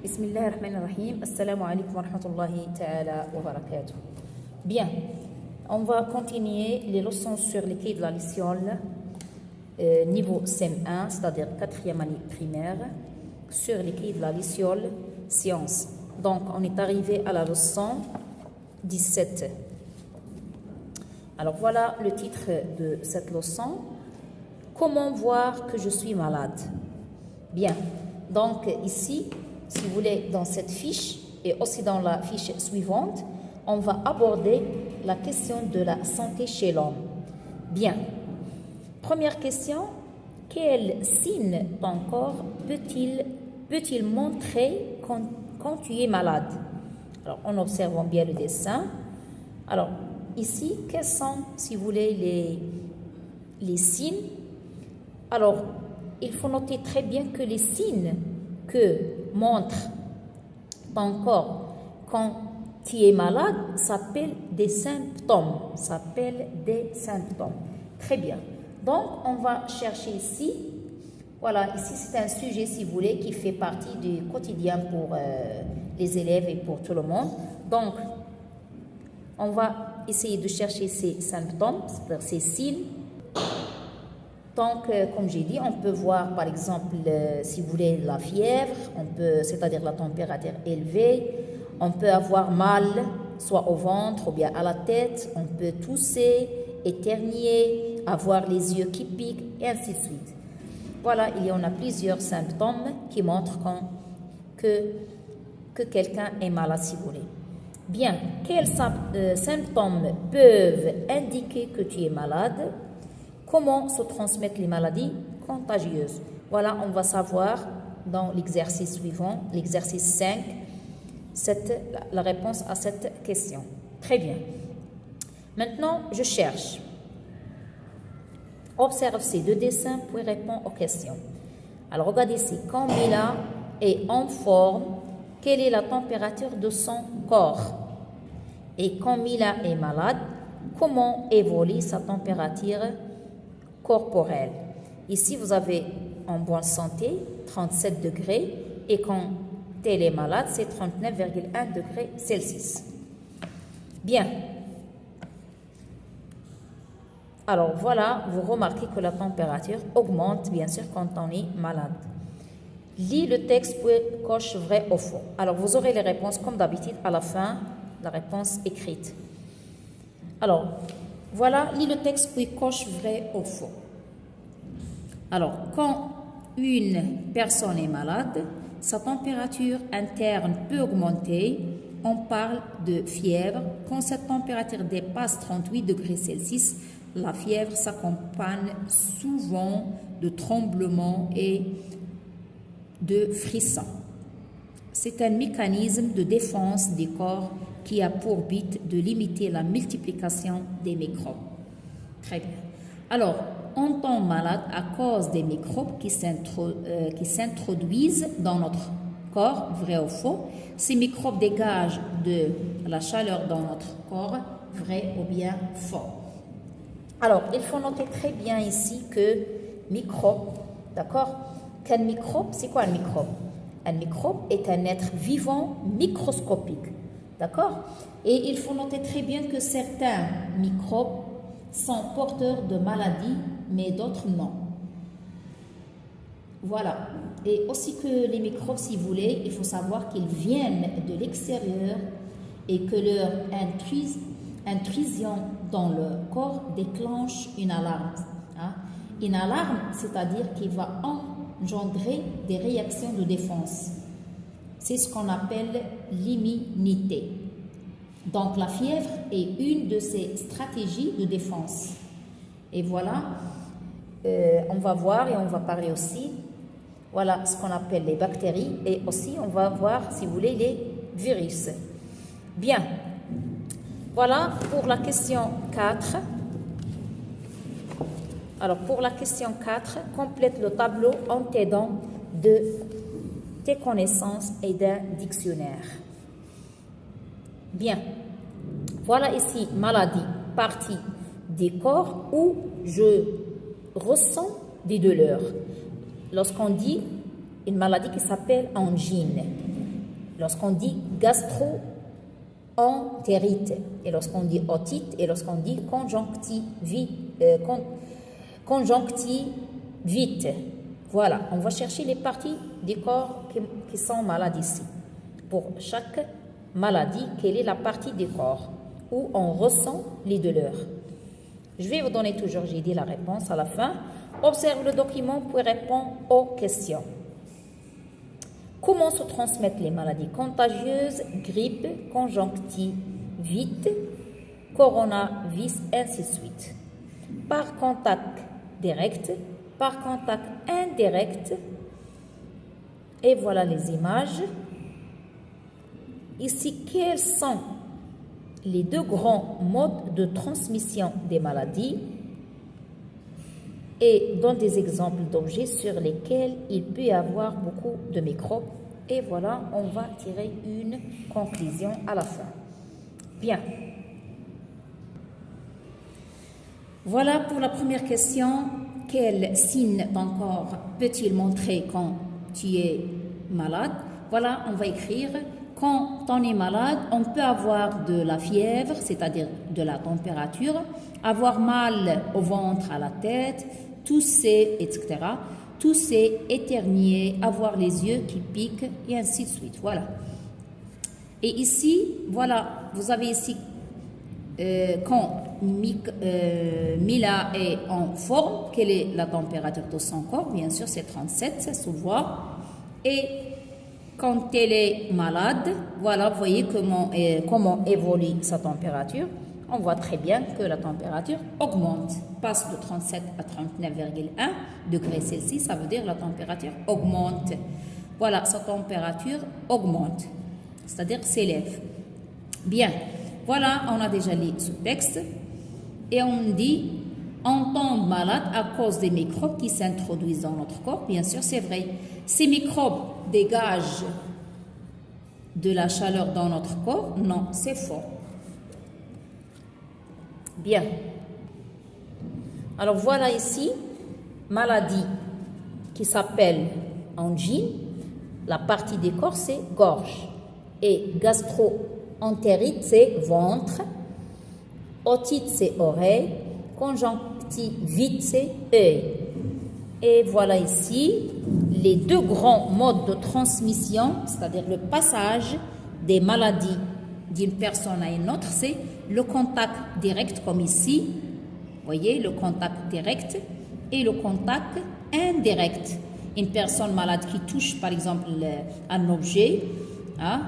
Bismillahirrahmanirrahim. Assalamu alaikum wa rahmatullahi ta'ala wa barakatuh. Bien, on va continuer les leçons sur les cahiers de la Luciole, niveau CM1, c'est-à-dire 4e année primaire, sur les cahiers de la Luciole, sciences. Donc, on est arrivé à la leçon 17. Alors, voilà le titre de cette leçon. Comment voir que je suis malade? Bien, donc ici, si vous voulez, dans cette fiche et aussi dans la fiche suivante, on va aborder la question de la santé chez l'homme. Bien, première question, quel signe ton corps peut-il montrer quand tu es malade? Alors, en observant bien le dessin. Alors, ici, quels sont, si vous voulez, les signes? Alors, il faut noter très bien que les signes que montre ton corps quand tu es malade s'appellent des symptômes. Très bien. Donc, on va chercher ici. Voilà, ici c'est un sujet, si vous voulez, qui fait partie du quotidien pour les élèves et pour tout le monde. Donc, on va essayer de chercher ces symptômes, c'est-à-dire ces signes. Donc, comme j'ai dit, on peut voir, par exemple, si vous voulez, la fièvre, c'est-à-dire la température élevée. On peut avoir mal, soit au ventre ou bien à la tête. On peut tousser, éternuer, avoir les yeux qui piquent, et ainsi de suite. Voilà, il y en a plusieurs symptômes qui montrent que quelqu'un est malade, si vous voulez. Bien, quels symptômes peuvent indiquer que tu es malade? Comment se transmettent les maladies contagieuses? Voilà, on va savoir dans l'exercice suivant, l'exercice 5, la réponse à cette question. Très bien. Maintenant, je cherche. Observe ces deux dessins puis réponds aux questions. Alors, regardez ici. Quand Mila est en forme, quelle est la température de son corps? Et quand Mila est malade, comment évolue sa température corporelle? Ici, vous avez en bonne santé 37 degrés et quand elle est malade, c'est 39,1 degrés Celsius. Bien. Alors voilà, vous remarquez que la température augmente bien sûr quand on est malade. Lis le texte puis coche vrai ou faux. Alors vous aurez les réponses comme d'habitude à la fin, la réponse écrite. Alors, voilà, lis le texte puis coche vrai ou faux. Alors, quand une personne est malade, sa température interne peut augmenter. On parle de fièvre. Quand cette température dépasse 38 degrés Celsius, la fièvre s'accompagne souvent de tremblements et de frissons. C'est un mécanisme de défense des corps qui a pour but de limiter la multiplication des microbes. Très bien. Alors, on tombe malade à cause des microbes qui s'introduisent dans notre corps, vrai ou faux? Ces microbes dégagent de la chaleur dans notre corps, vrai ou bien faux? Alors, il faut noter très bien ici que microbe, d'accord? Qu'un microbe, c'est quoi un microbe? Un microbe est un être vivant microscopique, d'accord? Et il faut noter très bien que certains microbes sont porteurs de maladies, mais d'autres non. Voilà. Et aussi que les microbes, si vous voulez, il faut savoir qu'ils viennent de l'extérieur et que leur intrusion dans le corps déclenche une alarme. Hein? Une alarme, c'est-à-dire qui va engendrer des réactions de défense. C'est ce qu'on appelle l'immunité. Donc, la fièvre est une de ces stratégies de défense. Et voilà, on va voir et on va parler aussi, voilà ce qu'on appelle les bactéries et aussi on va voir, si vous voulez, les virus. Bien, voilà pour la question 4. Alors, pour la question 4, complète le tableau en t'aidant de tes connaissances et d'un dictionnaire. Bien, voilà ici maladie, partie des corps où je ressens des douleurs. Lorsqu'on dit une maladie qui s'appelle angine, lorsqu'on dit gastro-entérite, et lorsqu'on dit otite, et lorsqu'on dit conjonctivite. Voilà, on va chercher les parties du corps qui sont malades ici. Pour chaque maladie, quelle est la partie du corps où on ressent les douleurs? Je vais vous donner toujours, j'ai dit la réponse à la fin. Observe le document pour répondre aux questions. Comment se transmettent les maladies contagieuses, grippe, conjonctivite, coronavirus, ainsi de suite? Par contact direct, par contact indirect. Et voilà les images. Ici, quels sont les deux grands modes de transmission des maladies et donne des exemples d'objets sur lesquels il peut y avoir beaucoup de microbes. Et voilà, on va tirer une conclusion à la fin. Bien. Voilà pour la première question. Quel signe ton corps peut-il montrer quand tu es malade? Voilà, on va écrire. Quand on est malade, on peut avoir de la fièvre, c'est-à-dire de la température, avoir mal au ventre, à la tête, tousser, etc. Tousser, éternuer, avoir les yeux qui piquent, et ainsi de suite. Voilà. Et ici, voilà, vous avez ici, quand Mila est en forme, quelle est la température de son corps? Bien sûr, c'est 37, ça se voit. Et quand elle est malade, voilà, vous voyez comment évolue sa température. On voit très bien que la température augmente, passe de 37 à 39,1 degrés Celsius, ça veut dire la température augmente. Voilà, sa température augmente, c'est-à-dire s'élève. Bien, voilà, on a déjà lu ce texte et on dit on tombe malade à cause des microbes qui s'introduisent dans notre corps. Bien sûr, c'est vrai. Ces microbes dégagent de la chaleur dans notre corps? Non, c'est faux. Bien. Alors voilà ici, maladie qui s'appelle angine. La partie du corps, c'est gorge. Et gastro-entérite, c'est ventre. Otite, c'est oreille. Conjonctivite, c'est œil. Et voilà ici les deux grands modes de transmission, c'est-à-dire le passage des maladies d'une personne à une autre, c'est le contact direct comme ici, vous voyez, le contact direct et le contact indirect. Une personne malade qui touche par exemple un objet, hein,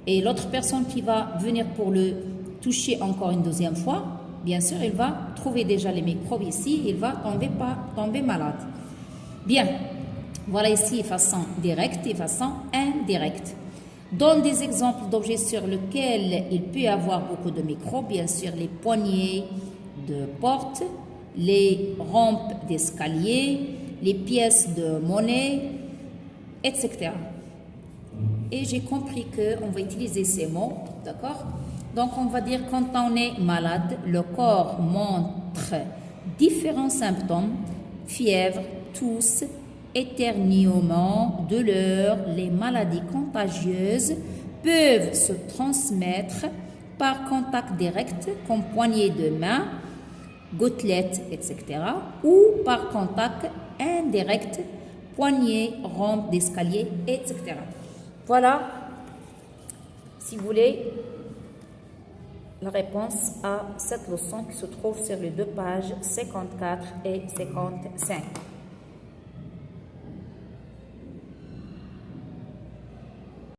et l'autre personne qui va venir pour le toucher encore une deuxième fois, bien sûr, il va trouver déjà les microbes ici, il va tomber malade. Bien, voilà ici façon directe et façon indirecte. Donne des exemples d'objets sur lesquels il peut y avoir beaucoup de microbes, bien sûr les poignées de porte, les rampes d'escalier, les pièces de monnaie, etc. Et j'ai compris qu'on va utiliser ces mots, d'accord? Donc on va dire quand on est malade, le corps montre différents symptômes, fièvre, tousse, éternuement, douleur. Les maladies contagieuses peuvent se transmettre par contact direct comme poignée de main, gouttelettes, etc. ou par contact indirect, poignée, rampe d'escalier, etc. Voilà, si vous voulez, la réponse à cette leçon qui se trouve sur les deux pages 54 et 55.